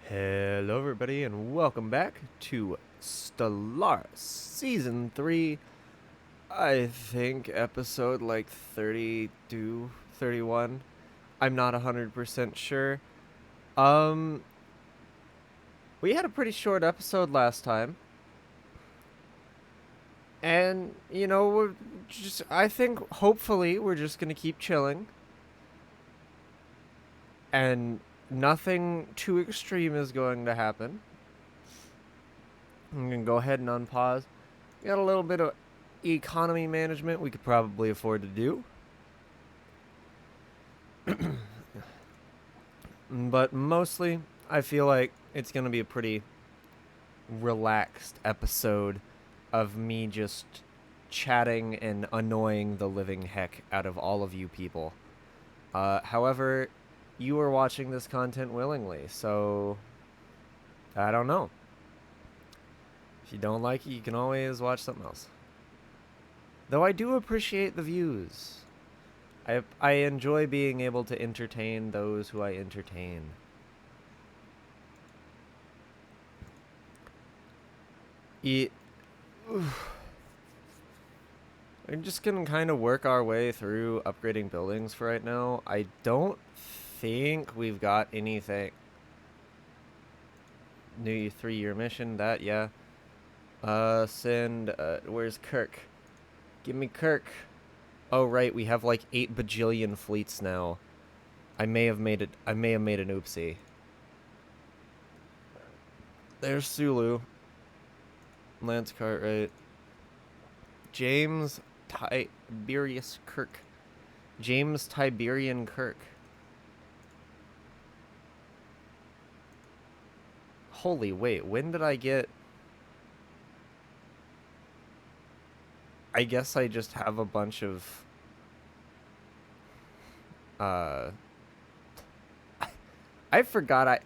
Hello, everybody, and welcome back to Stellaris Season 3. I think episode like 32, 31. I'm not 100% sure. Um, we had a pretty short episode last time. And, I think hopefully we're just going to keep chilling. And nothing too extreme is going to happen. I'm going to go ahead and unpause. Got a little bit of economy management we could probably afford to do. But mostly, I feel like it's going to be a pretty relaxed episode of me just chatting and annoying the living heck out of all of you people. However, you are watching this content willingly, so I don't know. If you don't like it, you can always watch something else. Though I do appreciate the views. I enjoy being able to entertain those who I entertain. We're just gonna kind of work our way through upgrading buildings for right now. I don't think we've got anything. New 3-year mission, that, yeah. Where's Kirk? Give me Kirk. Oh, right, we have like 8 bajillion fleets now. I may have made an oopsie. There's Sulu. Lance Cartwright. James Tiberius Kirk. James Tiberian Kirk. Holy, wait, when did I get... I guess I just have a bunch of... I forgot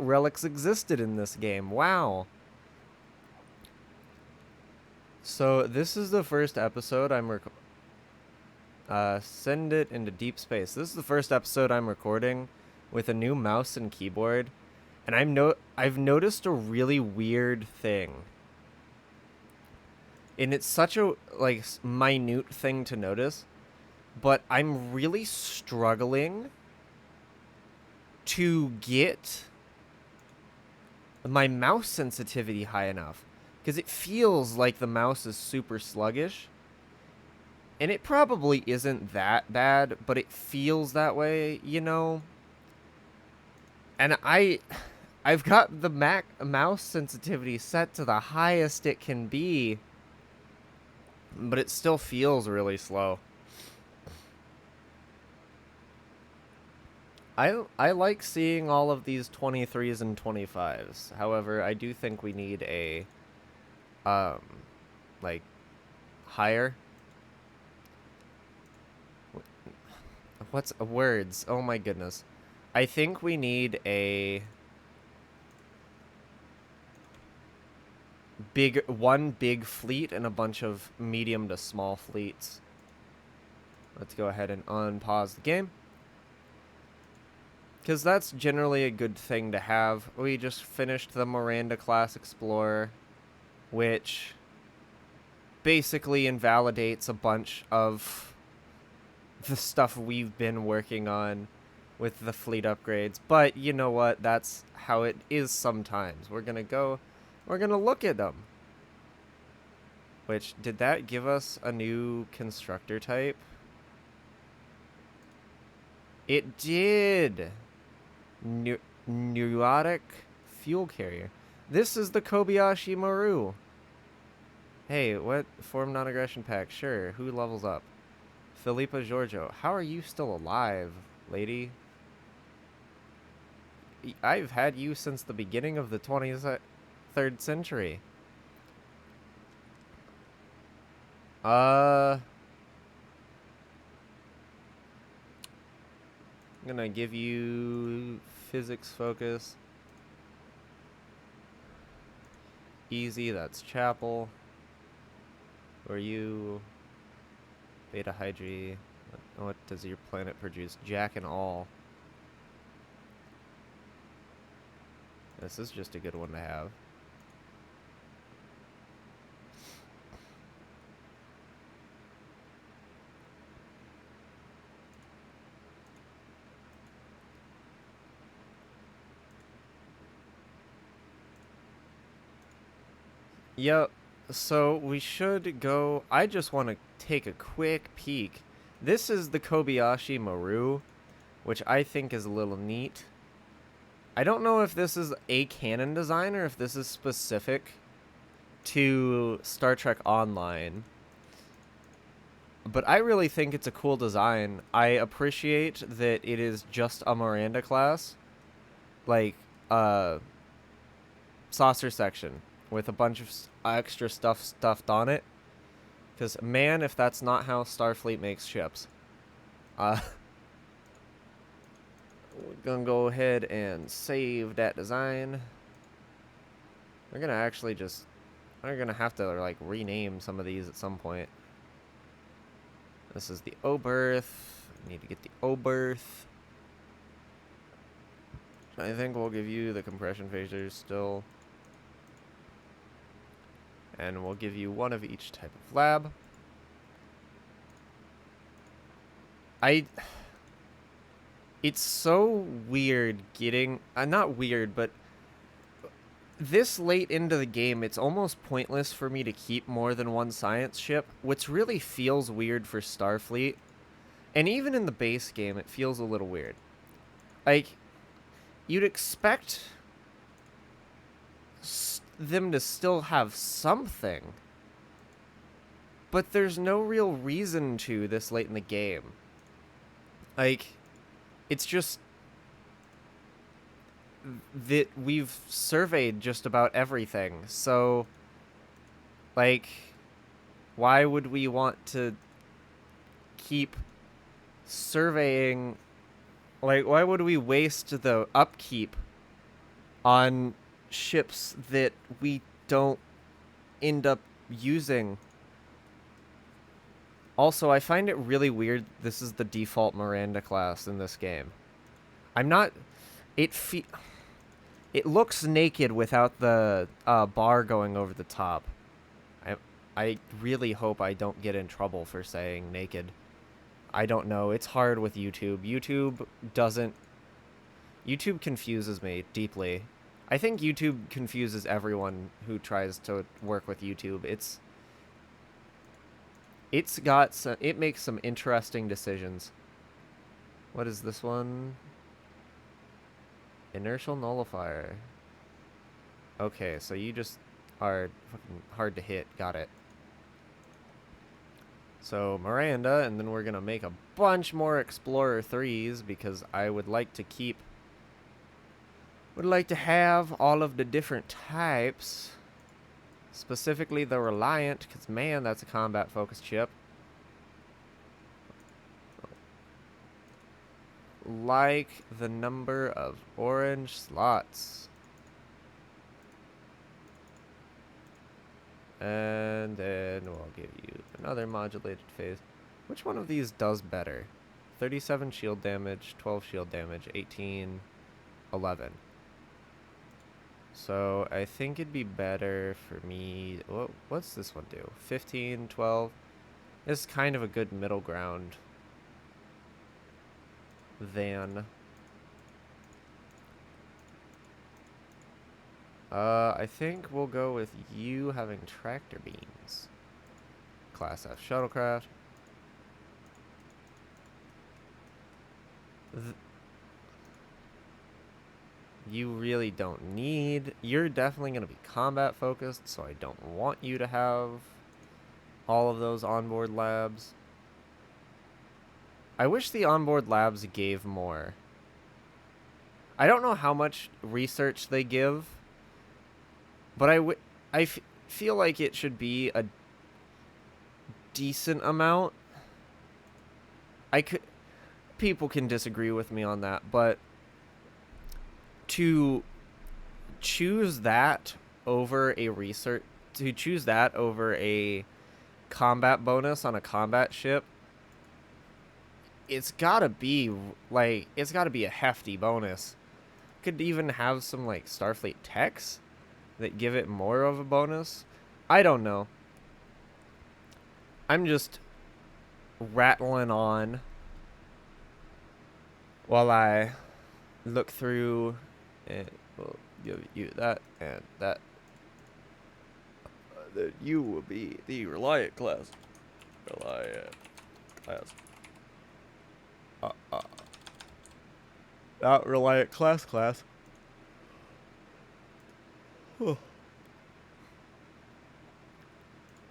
relics existed in this game. Wow. So this is the first episode send it into deep space. This is the first episode I'm recording with a new mouse and keyboard, and I've noticed a really weird thing. And it's such a minute thing to notice, but I'm really struggling to get my mouse sensitivity high enough, because it feels like the mouse is super sluggish. And it probably isn't that bad, but it feels that way, you know? And I've got the mouse sensitivity set to the highest it can be, but it still feels really slow. I like seeing all of these 23s and 25s. However, I do think we need a higher. What's words? Oh my goodness. I think we need a one big fleet and a bunch of medium to small fleets. Let's go ahead and unpause the game, because that's generally a good thing to have. We just finished the Miranda class Explorer, which basically invalidates a bunch of the stuff we've been working on with the fleet upgrades. But you know what? That's how it is sometimes. We're gonna look at them. Which, did that give us a new constructor type? It did. Neurotic fuel carrier. This is the Kobayashi Maru. Hey, what? Form non-aggression pack. Sure. Who levels up? Filipa Giorgio. How are you still alive, lady? I've had you since the beginning of the 23rd century. I'm gonna give you physics focus. Easy, that's Chapel. Who are you? Beta Hydri. What does your planet produce? Jack and all. This is just a good one to have. Yep. So we should go. I just want to take a quick peek. This is the Kobayashi Maru, which I think is a little neat. I don't know if this is a canon design or if this is specific to Star Trek Online. But I really think it's a cool design. I appreciate that it is just a Miranda class. Like, saucer section with a bunch of extra stuff stuffed on it. Because, man, if that's not how Starfleet makes ships. We're gonna go ahead and save that design. We're gonna actually just... We're gonna have to, like, rename some of these at some point. This is the O-berth. Need to get the O-berth. I think we'll give you the compression phasers still. And we'll give you one of each type of lab. It's so weird getting... not weird, but... This late into the game, it's almost pointless for me to keep more than one science ship, which really feels weird for Starfleet. And even in the base game, it feels a little weird. Like, you'd expect them to still have something, but there's no real reason to this late in the game. Like, it's just that we've surveyed just about everything, so, like, why would we want to keep surveying? Like, why would we waste the upkeep on ships that we don't end up using? Also, I find it really weird this is the default Miranda class in this game. I'm not... It looks naked without the bar going over the top. I really hope I don't get in trouble for saying naked. I don't know. It's hard with YouTube. YouTube confuses me deeply. I think YouTube confuses everyone who tries to work with YouTube. It makes some interesting decisions. What is this one? Inertial nullifier. Okay, so you just are fucking hard to hit. Got it. So Miranda, and then we're gonna make a bunch more Explorer 3s because I would like to have all of the different types. Specifically the Reliant, because man, that's a combat focused ship. Like the number of orange slots. And then we'll give you another modulated phase. Which one of these does better? 37 shield damage, 12 shield damage, 18, 11. So I think it'd be better for me... What's this one do? 15, 12? This is kind of a good middle ground. Then... I think we'll go with you having tractor beams. Class F shuttlecraft. You really don't need... You're definitely going to be combat focused, so I don't want you to have all of those onboard labs. I wish the onboard labs gave more. I don't know how much research they give, but I feel like it should be a decent amount. People can disagree with me on that, but to choose that over a combat bonus on a combat ship, it's gotta be a hefty bonus. could even have some, like, Starfleet techs that give it more of a bonus. I don't know. I'm just rattling on while I look through, and we'll give you that and that. That you will be the Reliant class. Reliant class. Not Reliant class.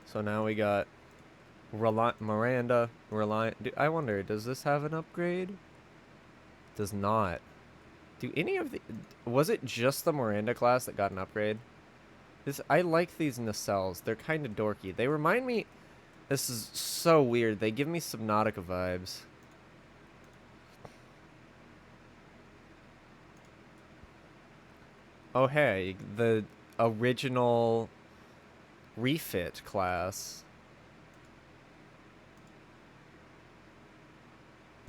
So now we got Miranda, Reliant. I wonder, does this have an upgrade? Does not. Do any of the... Was it just the Miranda class that got an upgrade? I like these nacelles. They're kind of dorky. They remind me... This is so weird. They give me Subnautica vibes. Oh, hey. The original refit class.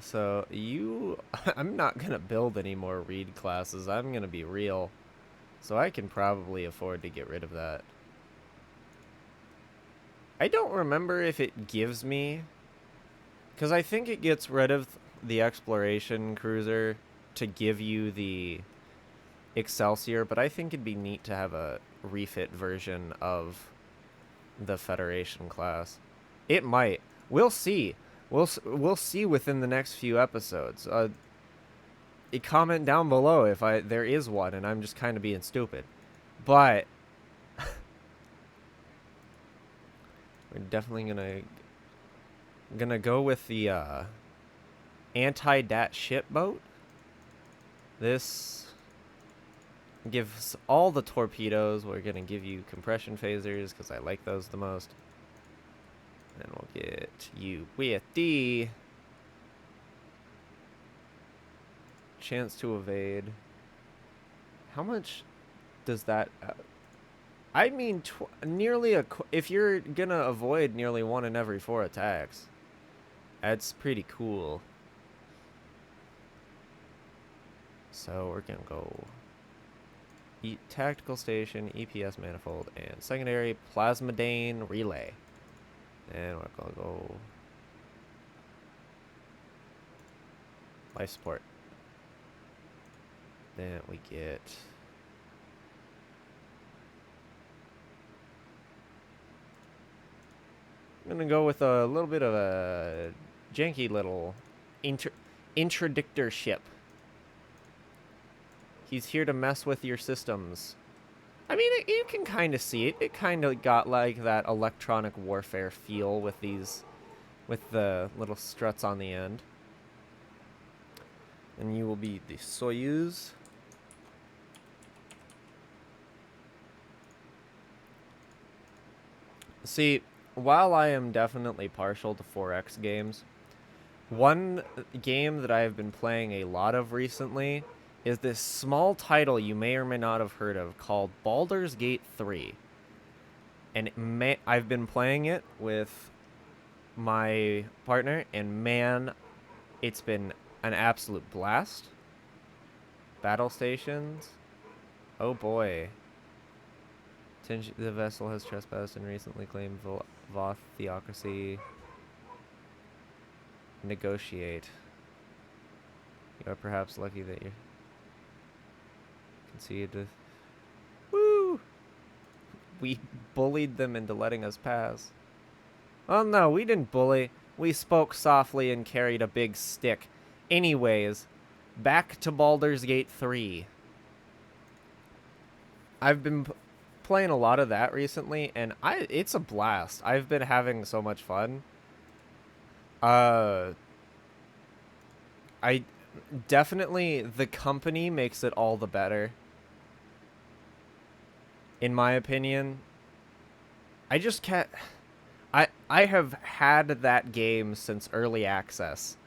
So, you... I'm not going to build any more Reed classes. I'm going to be real. So I can probably afford to get rid of that. I don't remember if it gives me... Because I think it gets rid of the exploration cruiser to give you the Excelsior, but I think it'd be neat to have a refit version of the Federation class. It might. We'll see. We'll see within the next few episodes. Comment down below if there is one and I'm just kind of being stupid. But we're definitely gonna go with the anti-dat ship boat. This gives all the torpedoes. We're gonna give you compression phasers because I like those the most. And we'll get you with the chance to evade. How much does that... I mean, nearly if you're gonna avoid nearly 1 in every 4 attacks, that's pretty cool. So we're gonna go tactical station, EPS manifold, and secondary plasmodane relay. And we're gonna go life support. Then we get I'm gonna go with a little bit of a janky little interdictor ship. He's here to mess with your systems. I mean, you can kind of see it. It kind of got like that electronic warfare feel with with the little struts on the end. And you will be the Soyuz. See, while I am definitely partial to 4X games, one game that I have been playing a lot of recently is this small title you may or may not have heard of called Baldur's Gate 3. And I've been playing it with my partner, and man, it's been an absolute blast. Battle stations. Oh boy. The vessel has trespassed and recently claimed Voth theocracy. Negotiate. You are perhaps lucky that you conceded with... Woo! We bullied them into letting us pass. Oh no, we didn't bully. We spoke softly and carried a big stick. Anyways, back to Baldur's Gate 3. I've been playing a lot of that recently, and it's a blast. I've been having so much fun. I definitely, the company makes it all the better. In my opinion, I just can't... I have had that game since early access.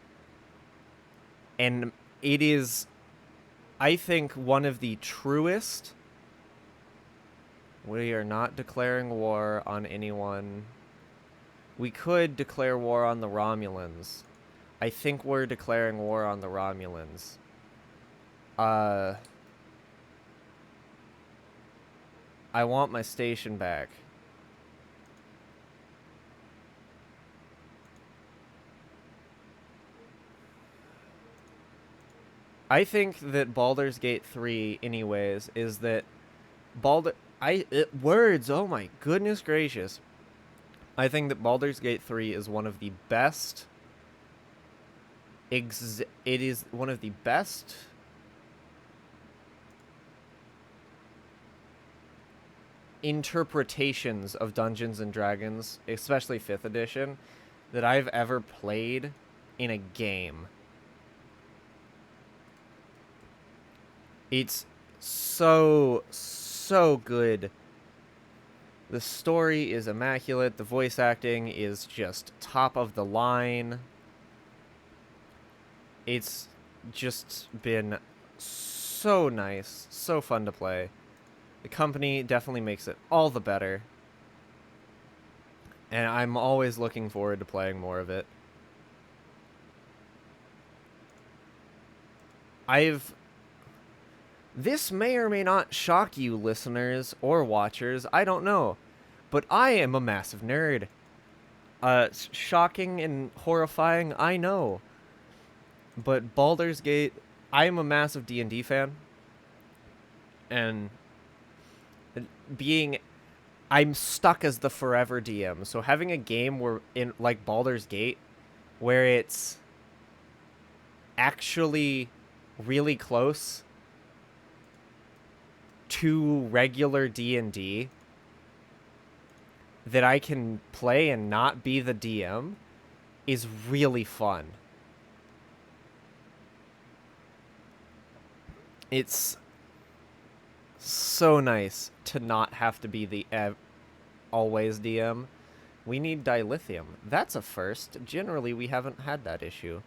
And it is, I think, one of the truest... We are not declaring war on anyone. We could declare war on the Romulans. I think we're declaring war on the Romulans. I want my station back. I think that Baldur's Gate 3, anyways, is that words, oh my goodness gracious. I think that Baldur's Gate 3 is one of the best. It is one of the best interpretations of Dungeons and Dragons, especially 5th edition, that I've ever played in a game. It's so good. The story is immaculate. The voice acting is just top of the line. It's just been so nice, so fun to play. The company definitely makes it all the better. And I'm always looking forward to playing more of it. This may or may not shock you, listeners or watchers, I don't know. But I am a massive nerd. Shocking and horrifying, I know. But Baldur's Gate, I am a massive D&D fan. And I'm stuck as the forever DM. So having a game like Baldur's Gate, where it's actually really close to regular D&D, that I can play and not be the DM, is really fun. It's so nice to not have to be the always DM. We need dilithium. That's a first. Generally, we haven't had that issue.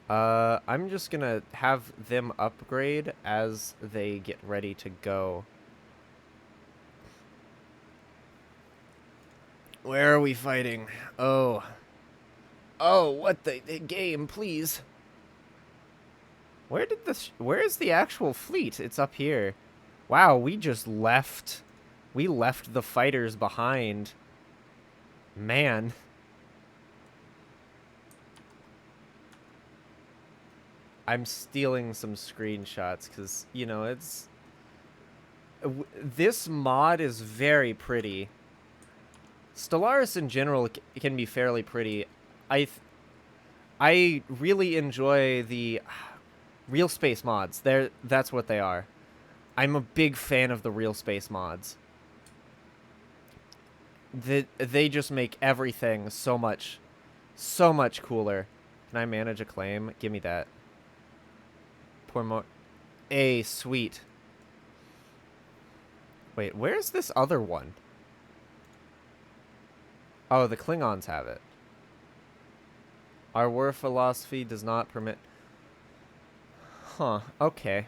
I'm just gonna have them upgrade as they get ready to go. Where are we fighting? Oh, what the game, please. Where is the actual fleet? It's up here. Wow, we left the fighters behind. Man. I'm stealing some screenshots because, this mod is very pretty. Stellaris in general can be fairly pretty. I really enjoy the real space mods. That's what they are. I'm a big fan of the real space mods. They just make everything so much cooler. Can I manage a claim? Give me that. Pour more. Sweet. Wait, where's this other one? Oh, the Klingons have it. Our war philosophy does not permit... Huh, okay.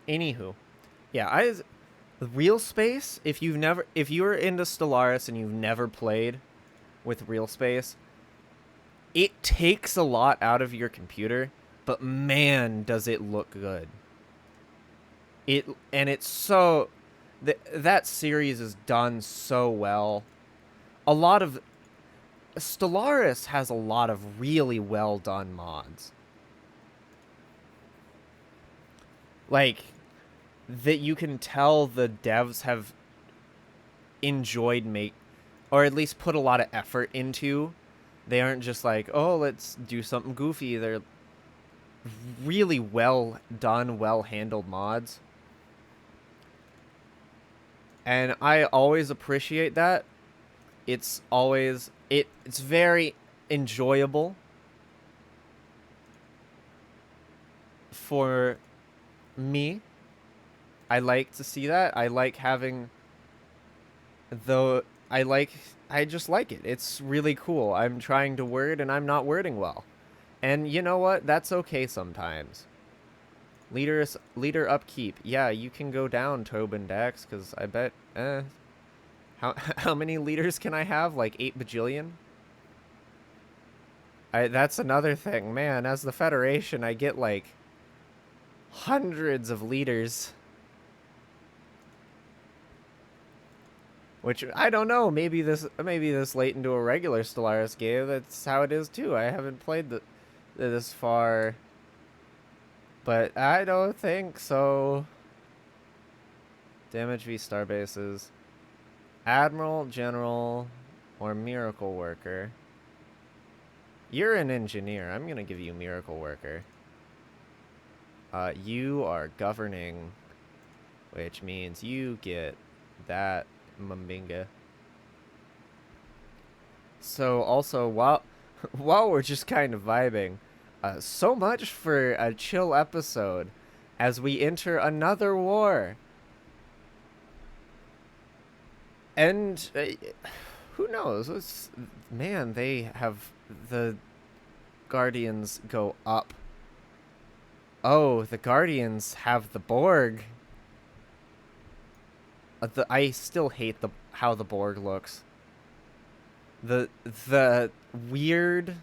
Anywho. Yeah, real space, if you're into Stellaris and you've never played with real space, it takes a lot out of your computer, but man, does it look good. It's so... That series is done so well. Stellaris has a lot of really well done mods. Like, that you can tell the devs have enjoyed or at least put a lot of effort into. They aren't just like, oh, let's do something goofy. They're really well done, well handled mods. And I always appreciate that. It's very enjoyable for me. I like to see that. I like having I just like it. It's really cool. I'm trying to word and I'm not wording well. And you know what? That's okay sometimes. Leader upkeep. Yeah, you can go down, Tobin Dax, because I bet how many leaders can I have? Like 8 bajillion? That's another thing. Man, as the Federation, I get like hundreds of leaders. Which I don't know. Maybe this late into a regular Stellaris game. That's how it is too. I haven't played this far, but I don't think so. Damage v starbases. Admiral, General, or Miracle Worker. You're an engineer. I'm gonna give you Miracle Worker. You are governing, which means you get that Mambinga. So also, while we're just kind of vibing, so much for a chill episode as we enter another war. And who knows? Man, they have the Guardians go up. Oh, the Guardians have the Borg. I still hate how the Borg looks. The weird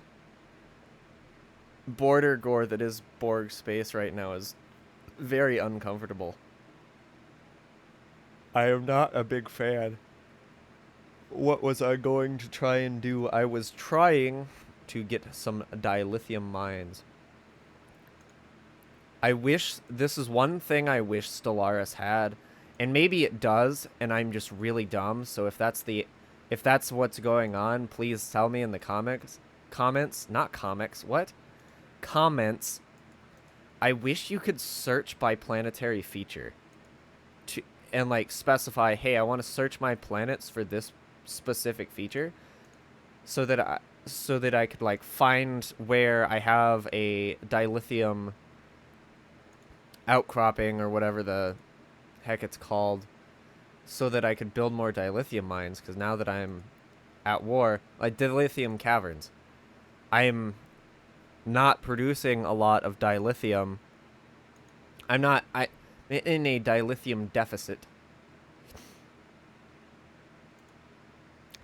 border gore that is Borg space right now is very uncomfortable. I am not a big fan. What was I going to try and do? I was trying to get some dilithium mines. This is one thing I wish Stellaris had, and maybe it does, and I'm just really dumb. So if that's what's going on, please tell me in the comments, not comics. What? Comments. I wish you could search by planetary feature, and like specify, hey, I want to search my planets for this specific feature, so that I could like find where I have a dilithium outcropping or whatever the heck it's called, so that I could build more dilithium mines. Because now that I'm at war, like dilithium caverns, I'm not producing a lot of dilithium. I'm in a dilithium deficit.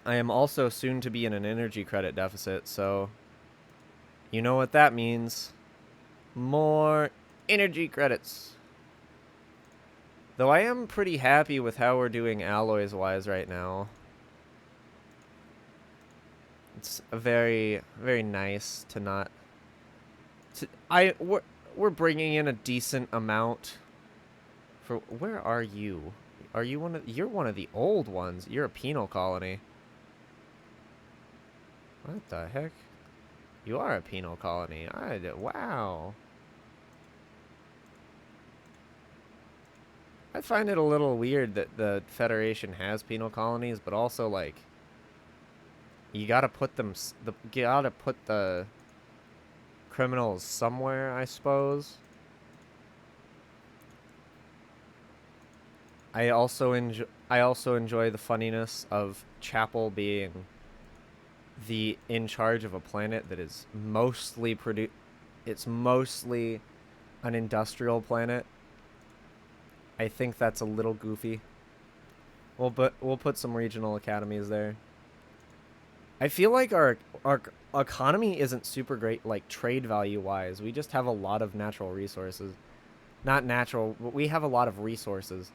I am also soon to be in an energy credit deficit, so you know what that means. More energy credits. Though I am pretty happy with how we're doing alloys-wise right now. It's very, very nice to not... We're bringing in a decent amount. Where are you? Are you you're one of the old ones. You're a penal colony. What the heck? You are a penal colony. Wow. I find it a little weird that the Federation has penal colonies, but also like you gotta put the criminals somewhere, I suppose. I also enjoy the funniness of Chapel being in charge of a planet that is mostly it's mostly an industrial planet. I think that's a little goofy. We'll put some regional academies there. I feel like our economy isn't super great, like trade value wise. We just have a lot of natural resources. Not natural, but we have a lot of resources.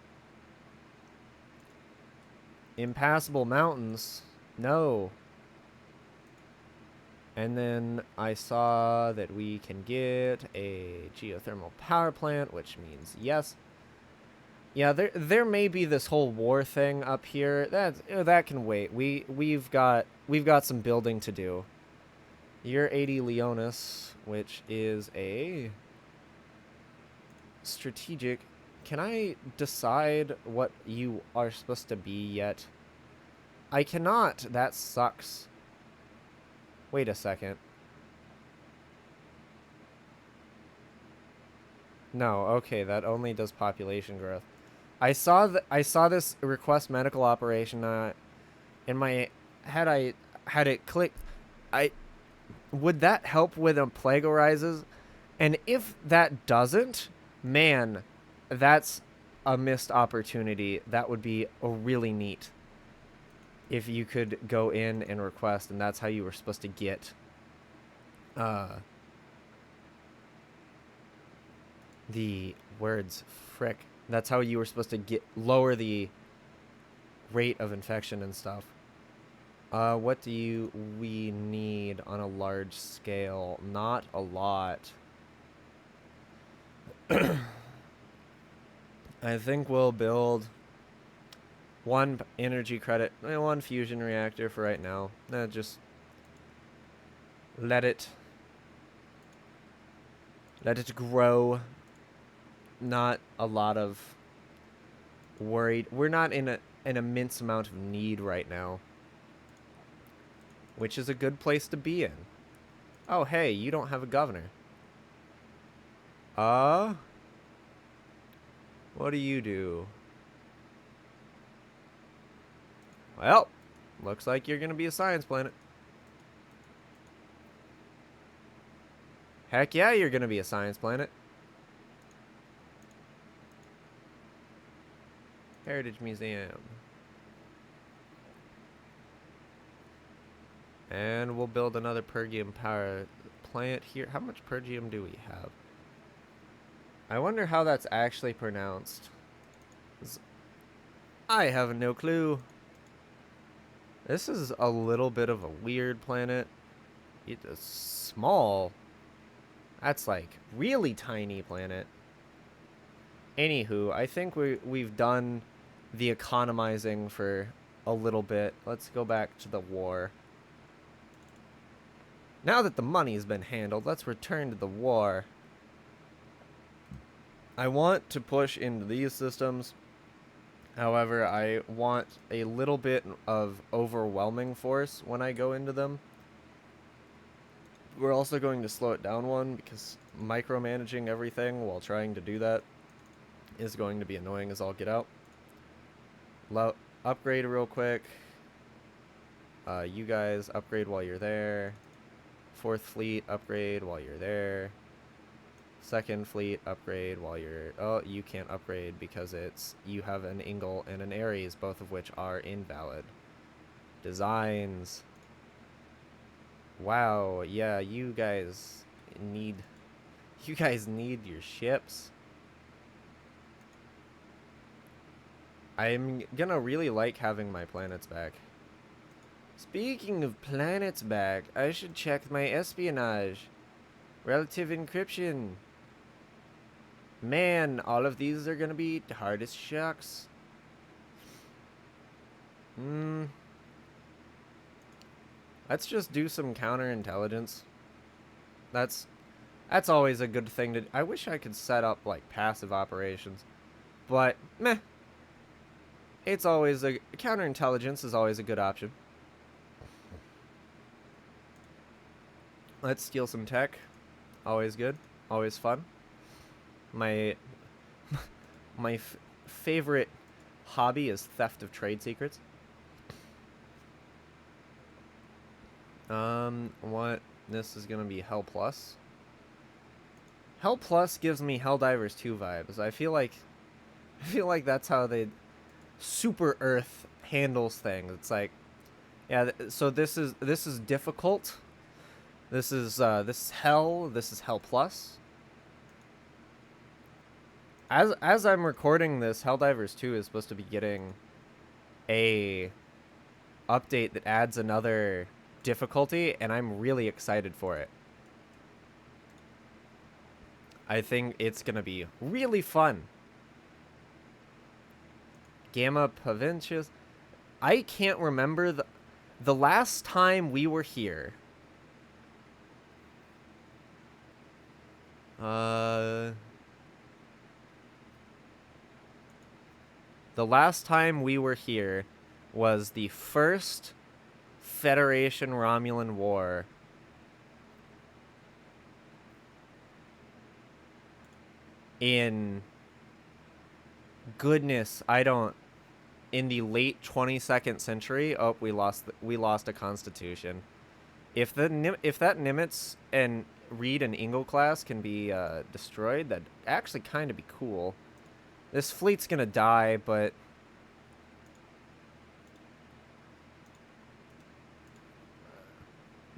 Impassable mountains. No. And then I saw that we can get a geothermal power plant, which means yes. Yeah, there may be this whole war thing up here. That can wait. We've got some building to do. You're 80 Leonis, which is a strategic. Can I decide what you are supposed to be yet? I cannot. That sucks. Wait a second. No, okay, that only does population growth. I saw this request medical operation in my head. I had it clicked. Would that help with plagiarizes? And if that doesn't, man, that's a missed opportunity. That would be really neat if you could go in and request, and that's how you were supposed to get the words frick. That's how you were supposed to lower the rate of infection and stuff. What do we need on a large scale? Not a lot. I think we'll build one energy credit, one fusion reactor for right now. Just let it grow. Not a lot of worried. We're not in an immense amount of need right now, which is a good place to be in. Oh, hey, you don't have a governor. What do you do? Well, looks like you're gonna be a science planet. Heck yeah, you're gonna be a science planet. Heritage Museum. And we'll build another Pergium power plant here. How much Pergium do we have? I wonder how that's actually pronounced. I have no clue. This is a little bit of a weird planet. It's small. That's like really tiny planet. Anywho, I think we've done the economizing for a little bit. Let's go back to the war. Now that the money's been handled, let's return to the war. I want to push into these systems. However, I want a little bit of overwhelming force when I go into them. We're also going to slow it down one because micromanaging everything while trying to do that is going to be annoying as all get out. Upgrade real quick. You guys upgrade while you're there. 4th Fleet, upgrade while you're there. 2nd Fleet, upgrade while you're... Oh, you can't upgrade because you have an Ingle and an Ares, both of which are invalid. Designs. Wow, yeah, you guys need your ships. I'm gonna really like having my planets back. Speaking of planets back, I should check my espionage. Relative encryption. Man, all of these are gonna be hard as shucks. Let's just do some counterintelligence. That's always a good thing to... I wish I could set up, like, passive operations. But, meh. It's always a... Counterintelligence is always a good option. Let's steal some tech. Always good. Always fun. My favorite hobby is theft of trade secrets. What? This is gonna be Hell Plus. Hell Plus gives me Helldivers 2 vibes. I feel like that's how they Super Earth handles things. It's like, yeah. So this is difficult. This is Hell. This is Hell Plus. As I'm recording this, Helldivers 2 is supposed to be getting a update that adds another difficulty, and I'm really excited for it. I think it's gonna be really fun. Gamma Provincias. I can't remember the last time we were here. The last time we were here was the first Federation Romulan War. In goodness, in the late 22nd century. Oh, we lost a constitution. If that Nimitz and Reed and Ingle class can be destroyed, that'd actually kind of be cool. This fleet's gonna die, but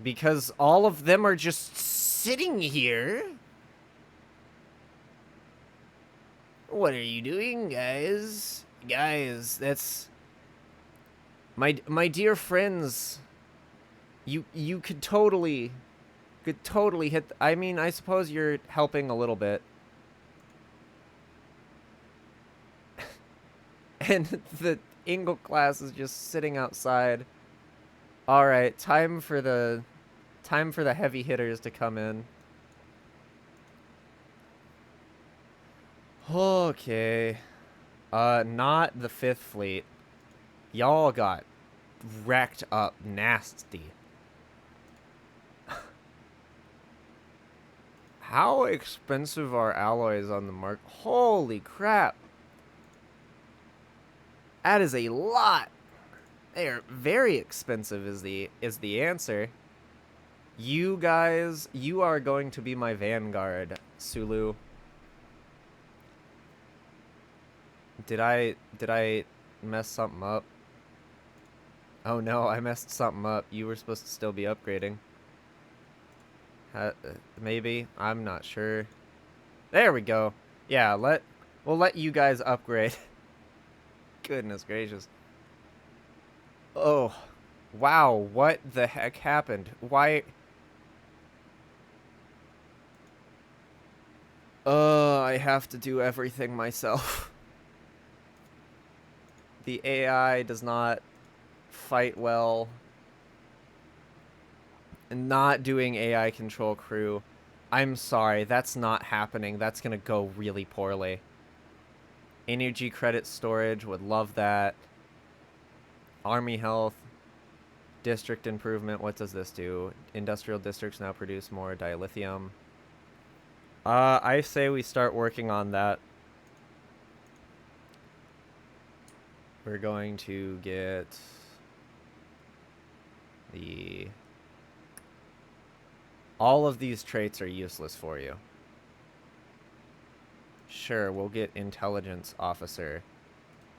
because all of them are just sitting here. What are you doing, guys? Guys, that's My dear friends, you could totally hit. I mean, I suppose you're helping a little bit, and the Ingle class is just sitting outside. All right, time for the heavy hitters to come in. Okay. Not the Fifth Fleet. Y'all got wrecked up nasty. How expensive are alloys on the market? Holy crap. That is a lot. They are very expensive is the answer. You guys, you are going to be my vanguard, Sulu. Did I mess something up? Oh no, I messed something up. You were supposed to still be upgrading. Maybe. I'm not sure. There we go. Yeah, we'll let you guys upgrade. Goodness gracious. Oh. Wow, what the heck happened? Why? I have to do everything myself. The AI does not fight well. And not doing AI control crew. I'm sorry, that's not happening. That's gonna go really poorly. Energy credit storage, would love that. Army health. District improvement, what does this do? Industrial districts now produce more dilithium. I say we start working on that. We're going to get the... All of these traits are useless for you. Sure, we'll get intelligence officer.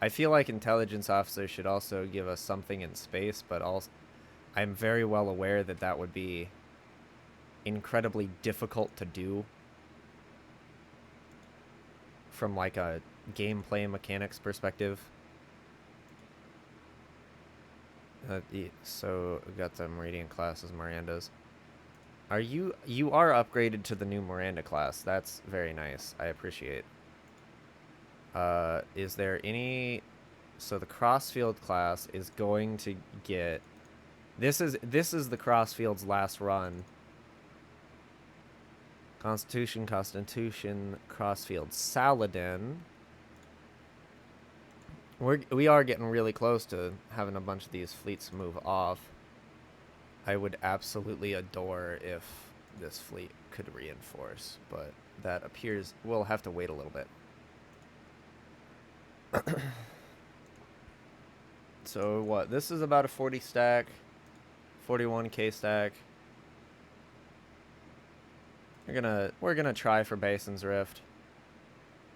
I feel like intelligence officer should also give us something in space, but also I'm very well aware that that would be incredibly difficult to do from like a gameplay mechanics perspective. So we got some Radiant classes, Mirandas. You are upgraded to the new Miranda class. That's very nice. I appreciate. Is there any... So the Crossfield class is going to get... This is the Crossfield's last run. Constitution, Crossfield, Saladin. We are getting really close to having a bunch of these fleets move off. I would absolutely adore if this fleet could reinforce, but that appears we'll have to wait a little bit. So what? This is about a 40 stack, 41k stack. We're gonna try for Basin's Rift.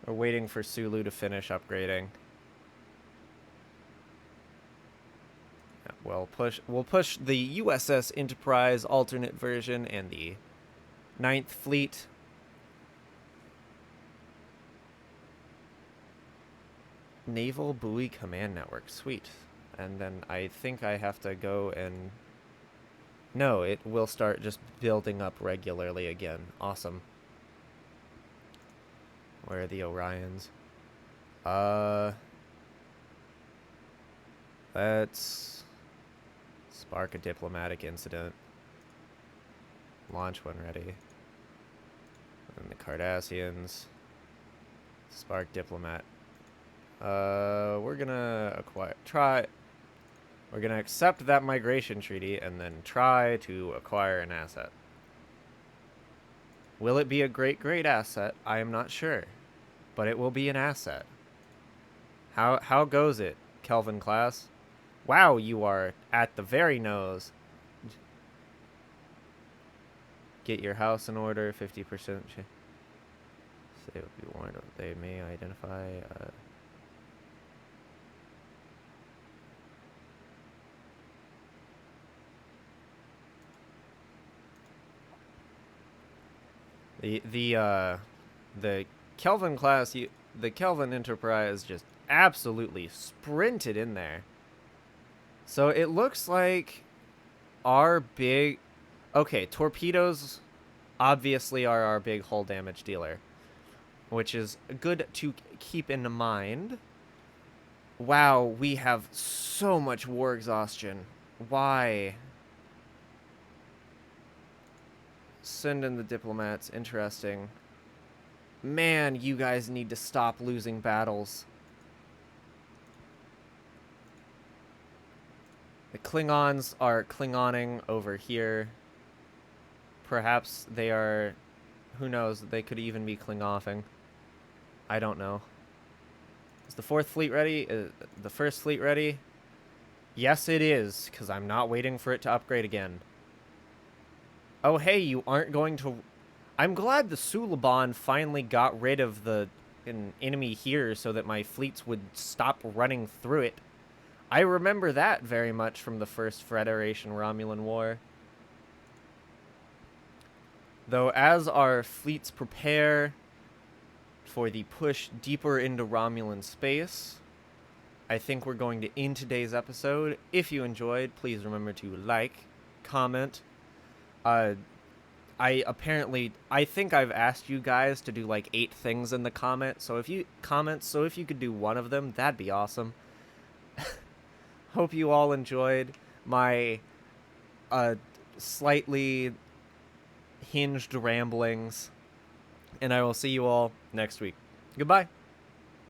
We're waiting for Sulu to finish upgrading. We'll push the USS Enterprise alternate version and the 9th Fleet. Naval Buoy Command Network. Sweet. And then I think I have to go and... No, it will start just building up regularly again. Awesome. Where are the Orions? Let's... Spark a diplomatic incident. Launch when ready. And the Cardassians. Spark diplomat. We're gonna we're gonna accept that migration treaty and then try to acquire an asset. Will it be a great asset? I am not sure. But it will be an asset. How goes it, Kelvin class? Wow, you are at the very nose. Get your house in order, 50%. Say what you warned of. They may identify... The Kelvin class, the Kelvin Enterprise just absolutely sprinted in there. So it looks like our big... Okay, torpedoes obviously are our big hull damage dealer, which is good to keep in mind. Wow, we have so much war exhaustion. Why? Send in the diplomats. Interesting. Man, you guys need to stop losing battles. The Klingons are Klingoning over here. Perhaps they are... Who knows? They could even be Klingoffing. I don't know. Is the 4th fleet ready? The 1st fleet ready? Yes, it is, because I'm not waiting for it to upgrade again. Oh, hey, you aren't going to... I'm glad the Suliban finally got rid of the enemy here so that my fleets would stop running through it. I remember that very much from the First Federation Romulan War. Though as our fleets prepare for the push deeper into Romulan space, I think we're going to end today's episode. If you enjoyed, please remember to like, comment. I think I've asked you guys to do like 8 things in the comments. So if you could do one of them, that'd be awesome. Hope you all enjoyed my slightly hinged ramblings, and I will see you all next week. Goodbye.